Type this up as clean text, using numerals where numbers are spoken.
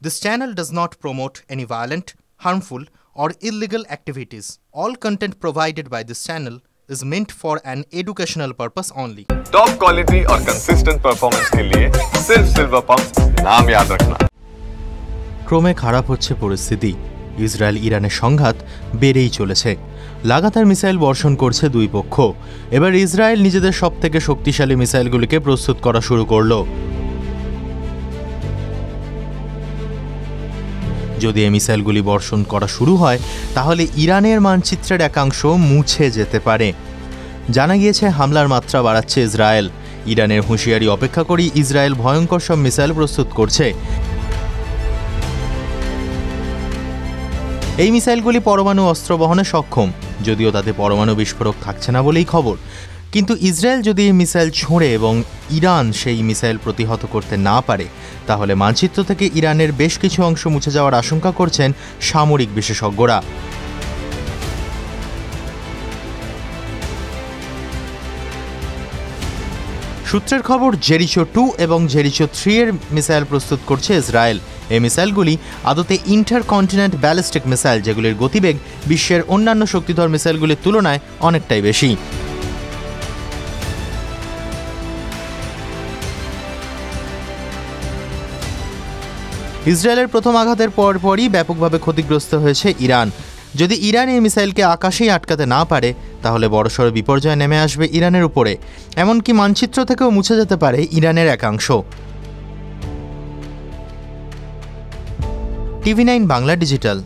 This channel does not promote any violent, harmful, or illegal activities. All content provided by this channel is meant for an educational purpose only. Top quality और consistent performance के लिए सिर्फ silver pumps नाम याद रखना। ক্রমে খারাপ হচ্ছে পরিস্থিতি। ইসরায়েল ইরানের সংঘাত বেড়েই চলেছে। লাগাতার মিসাইল বর্ষণ করছে দুই পক্ষ। এবার ইসরায়েল নিজেদের সবথেকে শক্তিশালী মিসাইলগুলিকে প্রস্তুত করা শুরু করলো। যদি এই মিসাইলগুলি বর্ষণ করা শুরু হয় তাহলে ইরানের মানচিত্রের একাংশ মুছে যেতে পারে। জানা গিয়েছে হামলার মাত্রা বাড়াচ্ছে ইসরায়েল। ইরানের হুঁশিয়ারি অপেক্ষা করি ইসরায়েল ভয়ঙ্কর সব মিসাইল প্রস্তুত করছে। এই মিসাইলগুলি পরমাণু অস্ত্র বহনে সক্ষম, যদিও তাতে পরমাণু বিস্ফোরক থাকছে না বলেই খবর। কিন্তু ইসরায়েল যদি এই মিসাইল ছোঁড়ে এবং ইরান সেই মিসাইল প্রতিহত করতে না পারে তাহলে মানচিত্র থেকে ইরানের বেশ কিছু অংশ মুছে যাওয়ার আশঙ্কা করছেন সামরিক বিশেষজ্ঞরা। সূত্রের খবর, জেরিচো 2 এবং জেরিচো 3 এর মিসাইল প্রস্তুত করছে ইসরায়েল। এই মিসাইলগুলি আদতে ইন্টারকন্টিনেন্ট ব্যালিস্টিক মিসাইল, যেগুলির গতিবেগ বিশ্বের অন্যান্য শক্তিধর মিসাইলগুলির তুলনায় অনেকটাই বেশি। ইসরায়েলের প্রথম আঘাতের পরপরই ব্যাপকভাবে ক্ষতিগ্রস্ত হয়েছে ইরান। যদি ইরান এই মিসাইলকে আকাশেই আটকাতে না পারে তাহলে বড়সড় বিপর্যয় নেমে আসবে ইরানের উপরে। এমনকি মানচিত্র থেকেও মুছে যেতে পারে ইরানের একাংশ। TV9 Bangla digital.